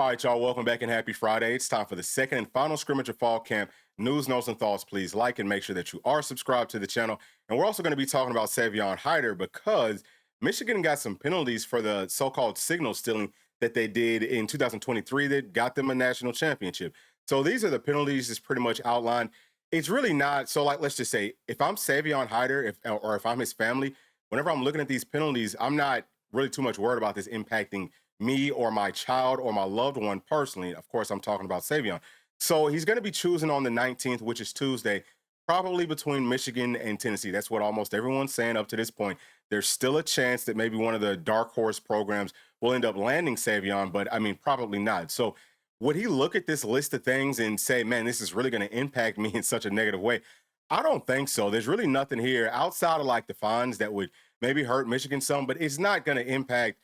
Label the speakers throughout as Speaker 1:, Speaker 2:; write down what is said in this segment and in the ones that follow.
Speaker 1: All right, y'all, welcome back and happy Friday. It's time for the second and final scrimmage of fall camp. News, notes, and thoughts, please like and make sure that you are subscribed to the channel. And we're also going to be talking about Savion Hiter because Michigan got some penalties for the so-called signal stealing that they did in 2023 that got them a national championship. So these are the penalties that's pretty much outlined. It's really not, so like, let's just say, if I'm Savion Hiter or if I'm his family, whenever I'm looking at these penalties, I'm not really too much worried about this impacting me or my child or my loved one personally. Of course, I'm talking about Savion. So he's going to be choosing on the 19th, which is Tuesday, probably between Michigan and Tennessee. That's what almost everyone's saying up to this point. There's still a chance that maybe one of the dark horse programs will end up landing Savion, but I mean, probably not. So would he look at this list of things and say, man, this is really going to impact me in such a negative way? I don't think so. There's really nothing here outside of like the fines that would maybe hurt Michigan some, but it's not going to impact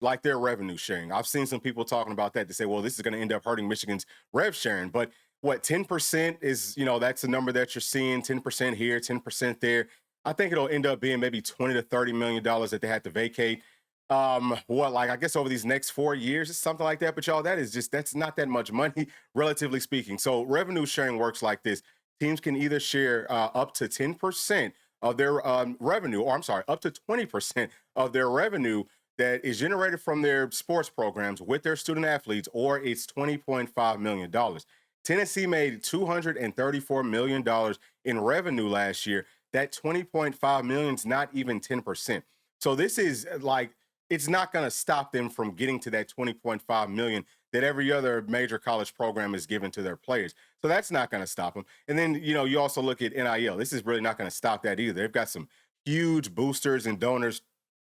Speaker 1: like their revenue sharing. I've seen some people talking about that to say, well, this is going to end up hurting Michigan's rev sharing. But what 10% is, that's the number that you're seeing, 10% here, 10% there. I think it'll end up being maybe 20 to $30 million that they had to vacate. I guess over these next 4 years, it's something like that. But y'all, that's not that much money, relatively speaking. So revenue sharing works like this. Teams can either share up to 10% of their revenue, or I'm sorry, up to 20% of their revenue that is generated from their sports programs with their student athletes, or it's $20.5 million. Tennessee made $234 million in revenue last year. That $20.5 million is not even 10%. So this is like, it's not going to stop them from getting to that 20.5 million that every other major college program is given to their players. So that's not going to stop them. And then, you also look at NIL. This is really not going to stop that either. They've got some huge boosters and donors.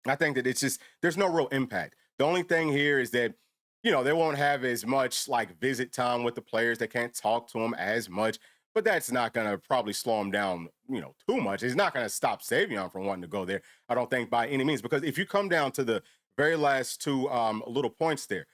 Speaker 1: I think that there's no real impact. The only thing here is that, they won't have as much like visit time with the players. They can't talk to them as much, but that's not going to probably slow them down, too much. It's not going to stop Savion from wanting to go there, I don't think, by any means, because if you come down to the very last two little points there,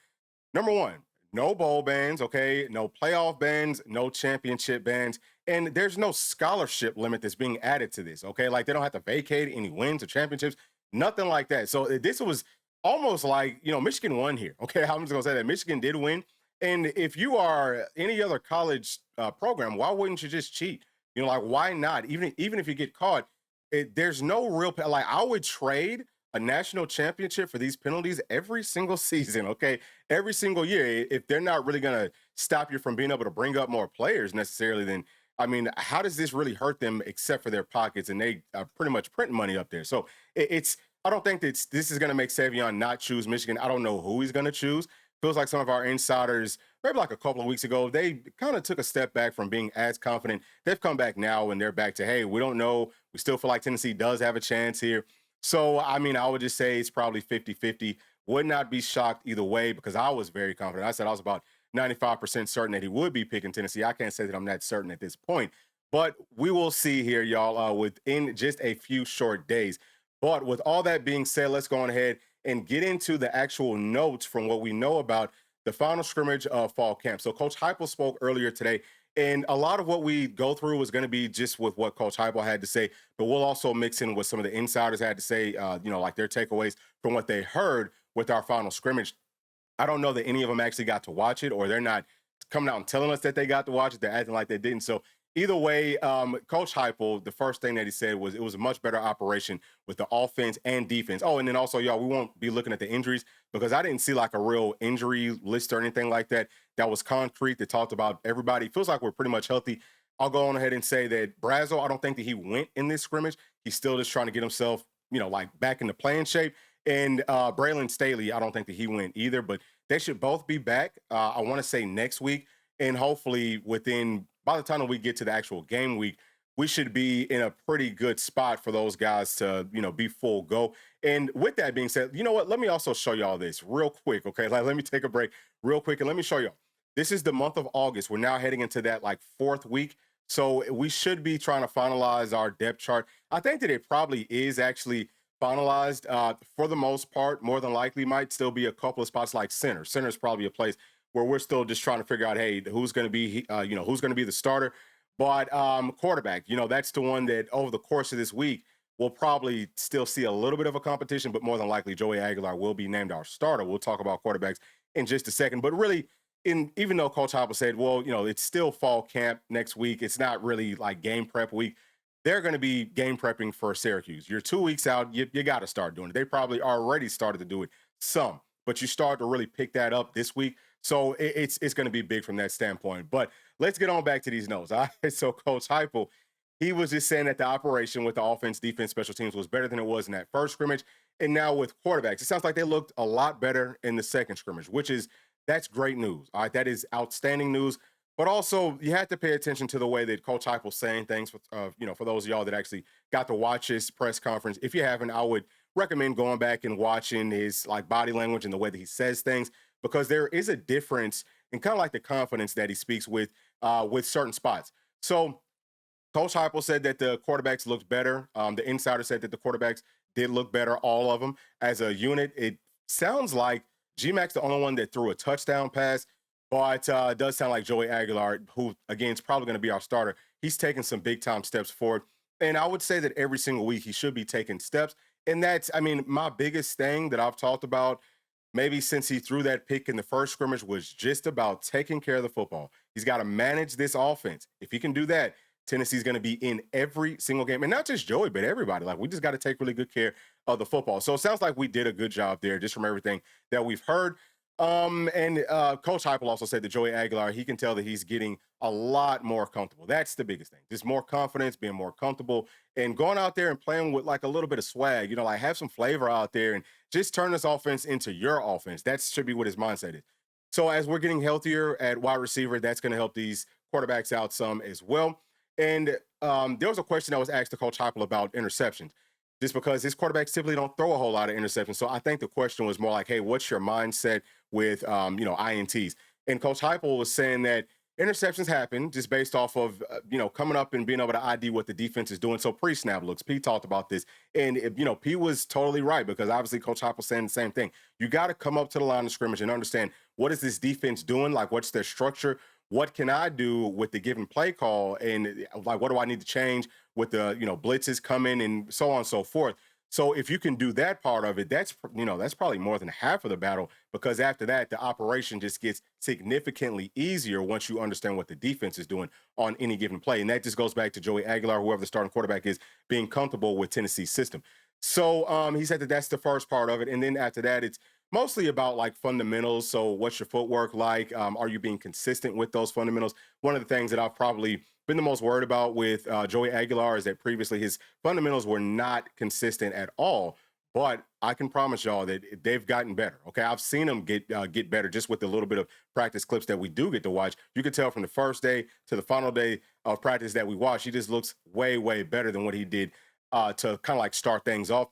Speaker 1: number one, no bowl bans, okay? No playoff bans, no championship bans, and there's no scholarship limit that's being added to this, okay? Like they don't have to vacate any wins or championships. Nothing like that. So this was almost like, Michigan won here. Okay, I'm just going to say that Michigan did win. And if you are any other college program, why wouldn't you just cheat? Like why not? Even if you get caught, there's no real, like I would trade a national championship for these penalties every single season, okay? Every single year. If they're not really going to stop you from being able to bring up more players necessarily, then I mean, how does this really hurt them except for their pockets? And they are pretty much printing money up there. So I don't think that this is going to make Savion not choose Michigan. I don't know who he's going to choose. Feels like some of our insiders, maybe like a couple of weeks ago, they kind of took a step back from being as confident. They've come back now and they're back to, hey, we don't know. We still feel like Tennessee does have a chance here. So, I mean, I would just say it's probably 50-50. Would not be shocked either way because I was very confident. I said I was about 95% certain that he would be picking Tennessee. I can't say that I'm that certain at this point, but we will see here, y'all, within just a few short days. But with all that being said, let's go on ahead and get into the actual notes from what we know about the final scrimmage of fall camp. So Coach Heupel spoke earlier today, and a lot of what we go through is going to be just with what Coach Heupel had to say, but we'll also mix in what some of the insiders had to say, like their takeaways from what they heard with our final scrimmage. I don't know that any of them actually got to watch it, or they're not coming out and telling us that they got to watch it. They're acting like they didn't. So either way, Coach Heupel, the first thing that he said was it was a much better operation with the offense and defense. Oh, and then also, y'all, we won't be looking at the injuries because I didn't see like a real injury list or anything like that. That was concrete. That talked about everybody. Feels like we're pretty much healthy. I'll go on ahead and say that Brazo, I don't think that he went in this scrimmage. He's still just trying to get himself, like back into playing shape. And Braylon Staley, I don't think that he went either, but they should both be back. I want to say next week. And hopefully by the time that we get to the actual game week, we should be in a pretty good spot for those guys to, be full go. And with that being said, you know what? Let me also show y'all this real quick, okay? Like, let me take a break real quick and let me show y'all. This is the month of August. We're now heading into that like fourth week. So we should be trying to finalize our depth chart. I think that it probably is actually finalized for the most part. More than likely might still be a couple of spots like center. Center is probably a place where we're still just trying to figure out, hey, who's going to be, who's going to be the starter. But quarterback, that's the one that over the course of this week, we'll probably still see a little bit of a competition, but more than likely Joey Aguilar will be named our starter. We'll talk about quarterbacks in just a second. But really, even though Coach Hopper said, well, it's still fall camp next week. It's not really like game prep week. They're going to be game prepping for Syracuse. You're 2 weeks out. You got to start doing it. They probably already started to do it some, but you start to really pick that up this week. So it's going to be big from that standpoint. But let's get on back to these notes. All right? So Coach Heupel, he was just saying that the operation with the offense, defense, special teams was better than it was in that first scrimmage. And now with quarterbacks, it sounds like they looked a lot better in the second scrimmage, that's great news. All right, that is outstanding news. But also, you have to pay attention to the way that Coach Heupel was saying things. For those of y'all that actually got to watch his press conference, if you haven't, I would recommend going back and watching his like body language and the way that he says things, because there is a difference in kind of like the confidence that he speaks with certain spots. So Coach Heupel said that the quarterbacks looked better. The insider said that the quarterbacks did look better, all of them as a unit. It sounds like G-Mac's the only one that threw a touchdown pass, but it does sound like Joey Aguilar, who, again, is probably going to be our starter. He's taking some big-time steps forward. And I would say that every single week he should be taking steps. And that's, I mean, my biggest thing that I've talked about maybe since he threw that pick in the first scrimmage was just about taking care of the football. He's got to manage this offense. If he can do that, Tennessee's going to be in every single game. And not just Joey, but everybody. Like, we just got to take really good care of the football. So it sounds like we did a good job there just from everything that we've heard. And Coach Heupel also said that Joey Aguilar, he can tell that he's getting a lot more comfortable. That's the biggest thing. Just more confidence, being more comfortable, and going out there and playing with like a little bit of swag, like have some flavor out there and just turn this offense into your offense. That should be what his mindset is. So as we're getting healthier at wide receiver, that's going to help these quarterbacks out some as well. And there was a question that was asked to Coach Heupel about interceptions, just because his quarterbacks typically don't throw a whole lot of interceptions. So I think the question was more like, hey, what's your mindset with, INTs? And Coach Heupel was saying that interceptions happen just based off of, coming up and being able to ID what the defense is doing. So pre-snap looks, P talked about this. And, P was totally right, because obviously Coach Heupel saying the same thing. You got to come up to the line of scrimmage and understand, what is this defense doing? Like, what's their structure? What can I do with the given play call? And like, what do I need to change with the, blitzes coming and so on and so forth. So if you can do that part of it, that's probably more than half of the battle, because after that, the operation just gets significantly easier once you understand what the defense is doing on any given play. And that just goes back to Joey Aguilar, whoever the starting quarterback is, being comfortable with Tennessee's system. So he said that that's the first part of it. And then after that, it's mostly about like fundamentals. So what's your footwork like? Are you being consistent with those fundamentals? One of the things that I've probably been the most worried about with Joey Aguilar is that previously his fundamentals were not consistent at all. But I can promise y'all that they've gotten better. Okay, I've seen them get better just with the little bit of practice clips that we do get to watch. You can tell from the first day to the final day of practice that we watch, he just looks way, way better than what he did to kind of like start things off.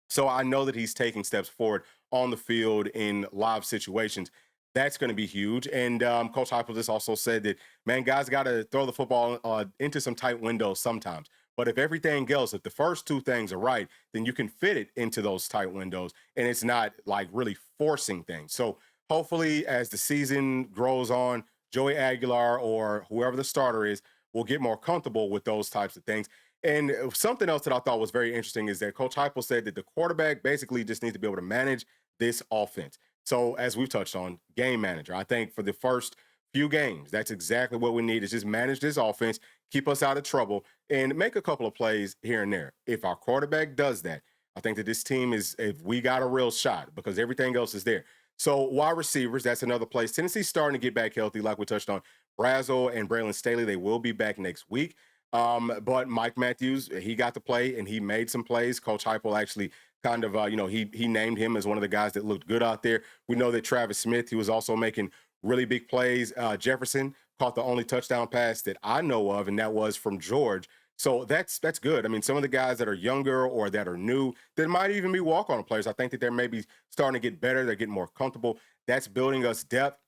Speaker 1: So I know that he's taking steps forward on the field in live situations. That's going to be huge. And Coach Heupel just also said that, man, guys got to throw the football into some tight windows sometimes. But if everything else, if the first two things are right, then you can fit it into those tight windows, and it's not like really forcing things. So hopefully, as the season grows on, Joey Aguilar or whoever the starter is will get more comfortable with those types of things. And something else that I thought was very interesting is that Coach Heupel said that the quarterback basically just needs to be able to manage this offense. So as we've touched on, game manager. I think for the first few games, that's exactly what we need, is just manage this offense, keep us out of trouble, and make a couple of plays here and there. If our quarterback does that, I think that this team if we got a real shot, because everything else is there. So wide receivers, that's another place. Tennessee's starting to get back healthy, like we touched on. Brazel and Braylon Staley, they will be back next week. But Mike Matthews, he got to play and he made some plays. Coach Heupel actually kind of, he named him as one of the guys that looked good out there. We know that Travis Smith, he was also making really big plays. Jefferson caught the only touchdown pass that I know of, and that was from George. So that's good. I mean, some of the guys that are younger or that are new, that might even be walk-on players, I think that they're maybe starting to get better. They're getting more comfortable. That's building us depth.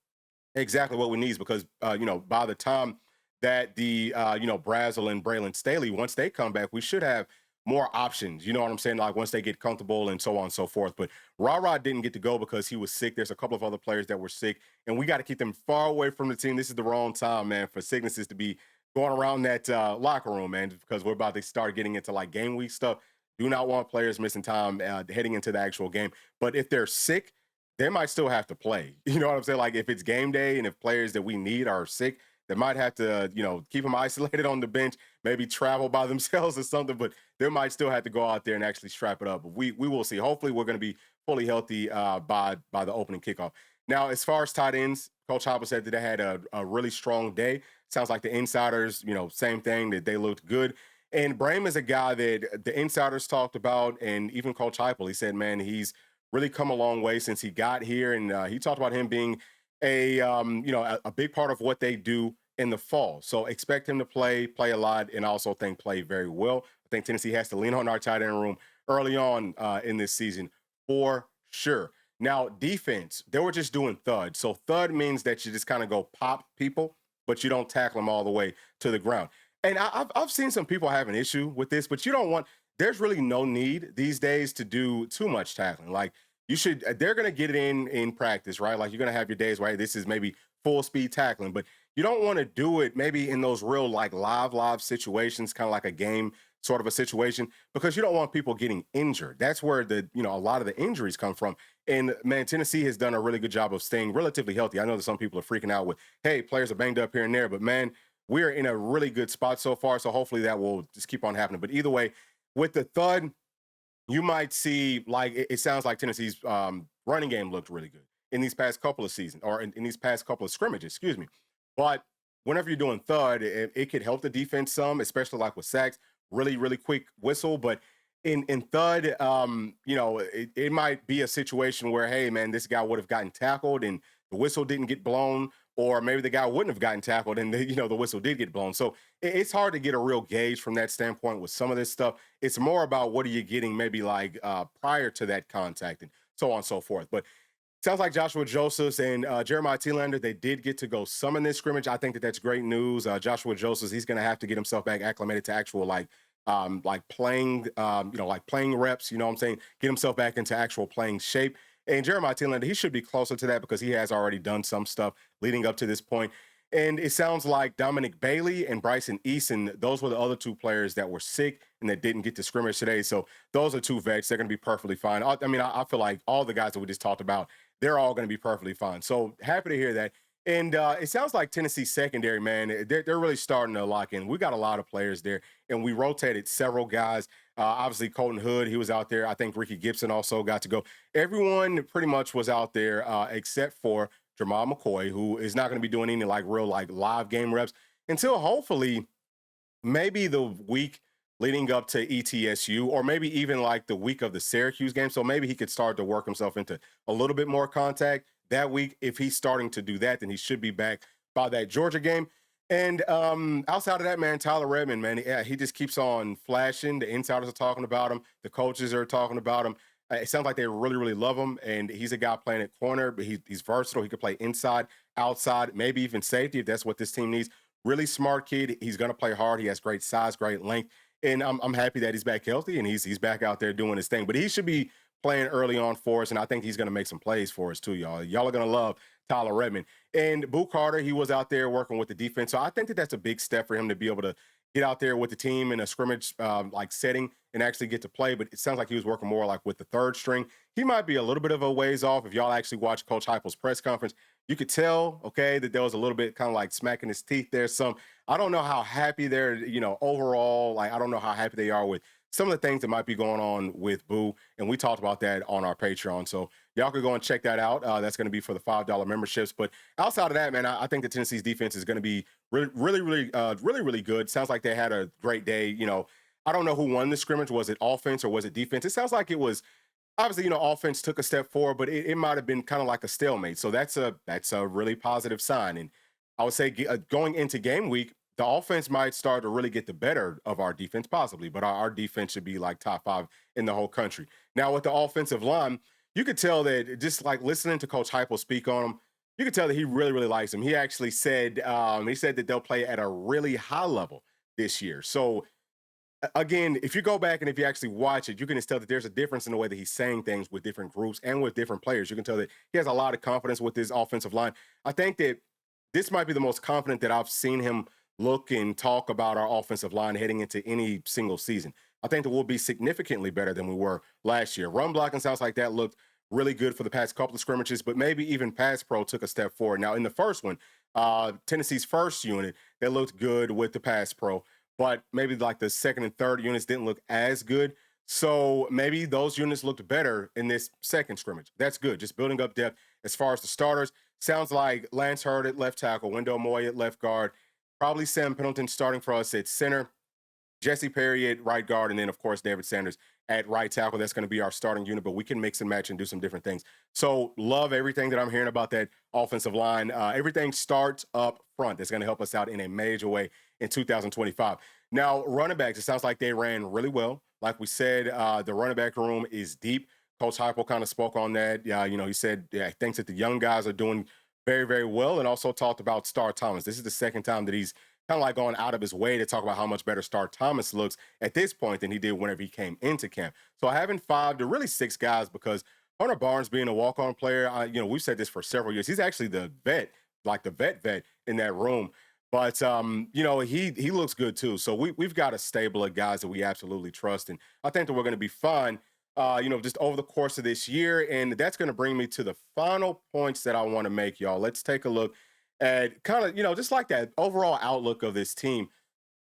Speaker 1: Exactly what we need, because, by the time that the, Brazel and Braylon Staley, once they come back, we should have more options. You know what I'm saying? Like once they get comfortable and so on and so forth. But Ra didn't get to go because he was sick. There's a couple of other players that were sick, and we got to keep them far away from the team. This is the wrong time, man, for sicknesses to be going around that locker room, man, because we're about to start getting into like game week stuff. Do not want players missing time heading into the actual game. But if they're sick, they might still have to play. You know what I'm saying? Like if it's game day and if players that we need are sick, they might have to, keep them isolated on the bench, maybe travel by themselves or something, but they might still have to go out there and actually strap it up. But we will see. Hopefully we're going to be fully healthy by the opening kickoff. Now, as far as tight ends, Coach Hopper said that they had a really strong day. Sounds like the insiders, same thing, that they looked good. And Brame is a guy that the insiders talked about, and even Coach Heupel, he said, man, he's really come a long way since he got here, and he talked about him being a big part of what they do in the fall. So expect him to play a lot, and I also think play very well. I think Tennessee has to lean on our tight end room early on in this season for sure. Now, defense, they were just doing thud. So thud means that you just kind of go pop people, but you don't tackle them all the way to the ground. And I've seen some people have an issue with this, but there's really no need these days to do too much tackling. Like they're going to get it in practice, right? Like you're going to have your days where this is maybe full speed tackling, but you don't want to do it maybe in those real like live situations, kind of like a game sort of a situation, because you don't want people getting injured. That's where a lot of the injuries come from. And man, Tennessee has done a really good job of staying relatively healthy. I know that some people are freaking out with, hey, players are banged up here and there, but man, we're in a really good spot so far. So hopefully that will just keep on happening. But either way, with the thud, you might see, like, it sounds like Tennessee's running game looked really good in these past couple of seasons, or in these past couple of scrimmages, excuse me. But whenever you're doing thud, it could help the defense some, especially like with sacks, really, really quick whistle. But in thud, it might be a situation where, hey, man, this guy would have gotten tackled and the whistle didn't get blown, or maybe the guy wouldn't have gotten tackled and the whistle did get blown. So it's hard to get a real gauge from that standpoint with some of this stuff. It's more about what are you getting maybe like prior to that contact and so on and so forth. But sounds like Joshua Josephs and Jeremiah Thielander, they did get to go some in this scrimmage. I think that's great news. Joshua Josephs, he's going to have to get himself back acclimated to actual playing, playing reps, you know what I'm saying? Get himself back into actual playing shape. And Jeremiah Thielander, he should be closer to that because he has already done some stuff leading up to this point. And it sounds like Dominic Bailey and Bryson Eason, those were the other two players that were sick and that didn't get to scrimmage today. So those are two vets. They're going to be perfectly fine. I feel like all the guys that we just talked about, they're all going to be perfectly fine. So happy to hear that. And it sounds like Tennessee's secondary, man, they're really starting to lock in. We got a lot of players there, and we rotated several guys. Obviously, Colton Hood, he was out there. I think Ricky Gibson also got to go. Everyone pretty much was out there except for Jamal McCoy, who is not going to be doing any real live game reps until hopefully maybe the week leading up to ETSU, or maybe even like the week of the Syracuse game. So maybe he could start to work himself into a little bit more contact that week. If he's starting to do that, then he should be back by that Georgia game. And outside of that, man, Tyler Redmond, man, he just keeps on flashing. The insiders are talking about him. The coaches are talking about him. It sounds like they really, really love him. And he's a guy playing at corner, but he's versatile. He could play inside, outside, maybe even safety if that's what this team needs. Really smart kid. He's going to play hard. He has great size, great length. And I'm happy that he's back healthy and he's back out there doing his thing. But he should be playing early on for us, and I think he's going to make some plays for us too, y'all. Y'all are going to love Tyler Redmond. And Boo Carter, he was out there working with the defense. So I think that's a big step for him to be able to get out there with the team in a scrimmage setting and actually get to play. But it sounds like he was working more like with the third string. He might be a little bit of a ways off. If y'all actually watch Coach Heupel's press conference, you could tell, okay, that there was a little bit kind of like smacking his teeth there. I don't know how happy they're, overall, I don't know how happy they are with some of the things that might be going on with Boo. And we talked about that on our Patreon. So y'all could go and check that out. That's going to be for the $5 memberships. But outside of that, man, I think the Tennessee's defense is going to be really good. Sounds like they had a great day. I don't know who won the scrimmage. Was it offense or was it defense? It sounds like it was, obviously, offense took a step forward, but it might have been kind of like a stalemate. So that's a really positive sign. And I would say going into game week, the offense might start to really get the better of our defense, possibly, but our defense should be like top 5 in the whole country. Now, with the offensive line, you could tell that just like listening to Coach Heupel speak on him, you could tell that he really, really likes him. He actually said, that they'll play at a really high level this year. So again, if you go back and if you actually watch it, you can just tell that there's a difference in the way that he's saying things with different groups and with different players. You can tell that he has a lot of confidence with his offensive line. I think that this might be the most confident that I've seen him look and talk about our offensive line heading into any single season. I think that we'll be significantly better than we were last year. Run blocking sounds like that looked really good for the past couple of scrimmages, but maybe even pass pro took a step forward. Now, in the first one, Tennessee's first unit, they looked good with the pass pro, but maybe like the second and third units didn't look as good. So maybe those units looked better in this second scrimmage. That's good. Just building up depth. As far as the starters, sounds like Lance Hurd at left tackle, Wendell Moy at left guard, probably Sam Pendleton starting for us at center, Jesse Perry at right guard, and then, of course, David Sanders at right tackle. That's going to be our starting unit, but we can mix and match and do some different things. So love everything that I'm hearing about that offensive line. Everything starts up front. That's going to help us out in a major way in 2025. Now, running backs, it sounds like they ran really well. Like we said, the running back room is deep. Coach Heupel kind of spoke on that. He said he thinks that the young guys are doing very, very well, and also talked about Star Thomas. This is the second time that he's kind of like going out of his way to talk about how much better Star Thomas looks at this point than he did whenever he came into camp. So having 5 to really 6 guys, because Hunter Barnes being a walk-on player, we've said this for several years. He's actually the vet, like the vet in that room. But, he looks good too. So we've got a stable of guys that we absolutely trust. And I think that we're going to be fine, just over the course of this year. And that's going to bring me to the final points that I want to make, y'all. Let's take a look at kind of, just like that overall outlook of this team.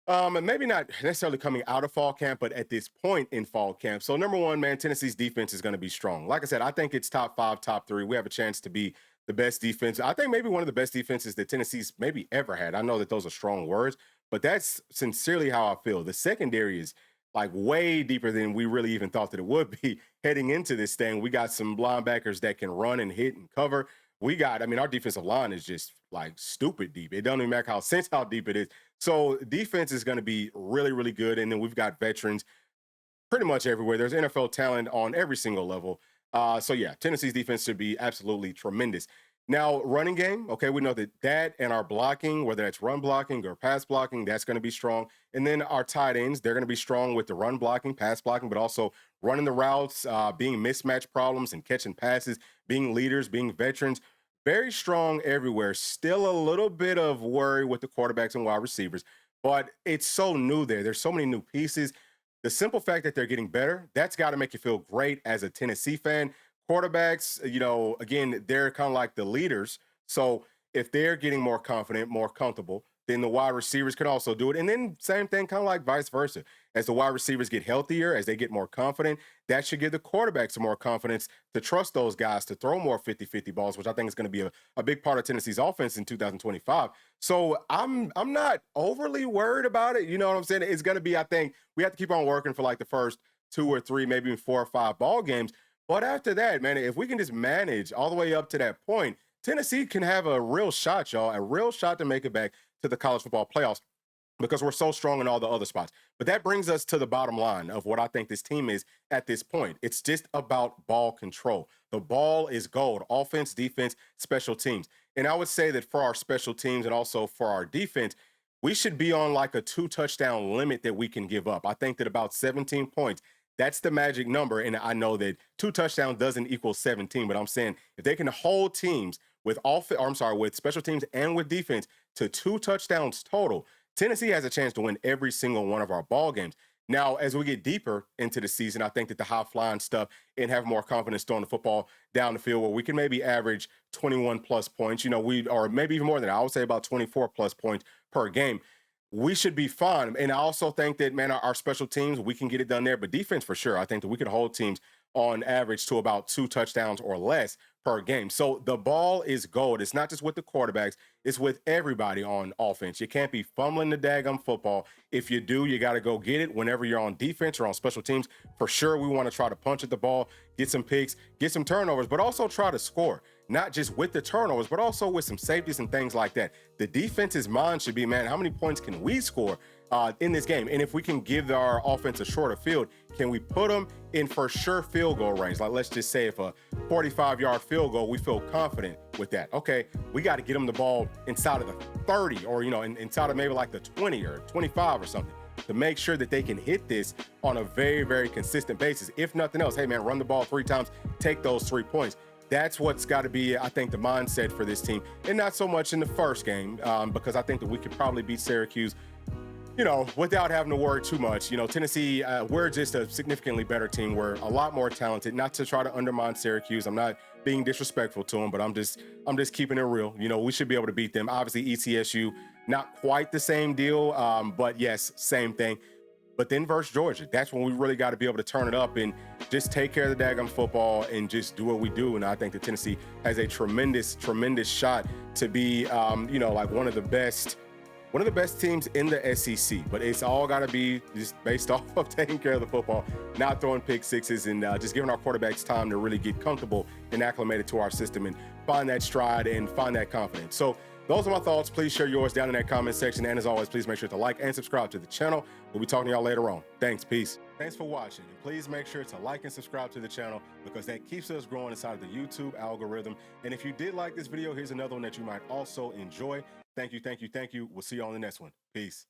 Speaker 1: And maybe not necessarily coming out of fall camp, but at this point in fall camp. So number one, man, Tennessee's defense is going to be strong. Like I said, I think it's top 5, top 3. We have a chance to be the best defense. I think maybe one of the best defenses that Tennessee's maybe ever had. I know that those are strong words, but that's sincerely how I feel. The secondary is like way deeper than we really even thought that it would be heading into this thing. We got some linebackers that can run and hit and cover. Our defensive line is just like stupid deep. It doesn't even make sense how deep it is. So defense is going to be really, really good. And then we've got veterans pretty much everywhere. There's NFL talent on every single level. Tennessee's defense should be absolutely tremendous. Now, running game, okay, we know that and our blocking, whether that's run blocking or pass blocking, that's going to be strong. And then our tight ends, they're going to be strong with the run blocking, pass blocking, but also running the routes, being mismatch problems and catching passes, being leaders, being veterans. Very strong everywhere. Still a little bit of worry with the quarterbacks and wide receivers, but it's so new there. There's so many new pieces. The simple fact that they're getting better, that's got to make you feel great as a Tennessee fan. Quarterbacks, again, they're kind of like the leaders. So if they're getting more confident, more comfortable, then the wide receivers can also do it. And then same thing, kind of like vice versa. As the wide receivers get healthier, as they get more confident, that should give the quarterbacks some more confidence to trust those guys to throw more 50-50 balls, which I think is going to be a big part of Tennessee's offense in 2025. So I'm not overly worried about it. You know what I'm saying? It's going to be, I think, we have to keep on working for like the first 2 or 3, maybe even 4 or 5 ball games. But after that, man, if we can just manage all the way up to that point, Tennessee can have a real shot, y'all, a real shot to make it back to the college football playoffs because we're so strong in all the other spots. But that brings us to the bottom line of what I think this team is at this point. It's just about ball control. The ball is gold. Offense, defense, special teams. And I would say that for our special teams and also for our defense, we should be on like a 2-touchdown limit that we can give up. I think that about 17 points, that's the magic number. And I know that 2 touchdowns doesn't equal 17, but I'm saying if they can hold teams with with special teams and with defense to 2 touchdowns total, Tennessee has a chance to win every single one of our ball games. Now, as we get deeper into the season, I think that the high-flying stuff and have more confidence throwing the football down the field where we can maybe average 21-plus points, or maybe even more than that. I would say about 24-plus points per game. We should be fine. And I also think that, man, our special teams, we can get it done there. But defense, for sure, I think that we could hold teams on average to about 2 touchdowns or less per game. So the ball is gold. It's not just with the quarterbacks. It's with everybody on offense. You can't be fumbling the daggum football. If you do, you got to go get it whenever you're on defense or on special teams. For sure, we want to try to punch at the ball, get some picks, get some turnovers, but also try to score. Not just with the turnovers, but also with some safeties and things like that. The defense's mind should be, man, how many points can we score in this game? And if we can give our offense a shorter field, can we put them in for sure field goal range? Like, let's just say if a 45-yard field goal, we feel confident with that. Okay, we got to get them the ball inside of the 30 or, inside of maybe like the 20 or 25 or something to make sure that they can hit this on a very, very consistent basis. If nothing else, hey, man, run the ball 3 times, take those 3 points. That's what's got to be, I think, the mindset for this team. And not so much in the first game because I think that we could probably beat Syracuse you know, without having to worry too much. You know, Tennessee, we're just a significantly better team. We're a lot more talented. Not to try to undermine Syracuse. I'm not being disrespectful to them, but I'm just keeping it real. You know, we should be able to beat them. Obviously, ETSU, not quite the same deal, but yes, same thing. But then versus Georgia, that's when we really got to be able to turn it up and just take care of the daggum football and just do what we do. And I think that Tennessee has a tremendous, tremendous shot to be, you know, like one of the best teams in the SEC. But it's all got to be just based off of taking care of the football, not throwing pick sixes, and just giving our quarterbacks time to really get comfortable and acclimated to our system and find that stride and find that confidence. So those are my thoughts. Please share yours down in that comment section. And as always, please make sure to like and subscribe to the channel. We'll be talking to y'all later on. Thanks. Peace. Thanks for watching. And please make sure to like and subscribe to the channel because that keeps us growing inside of the YouTube algorithm. And if you did like this video, here's another one that you might also enjoy. Thank you, thank you, thank you. We'll see you on the next one. Peace.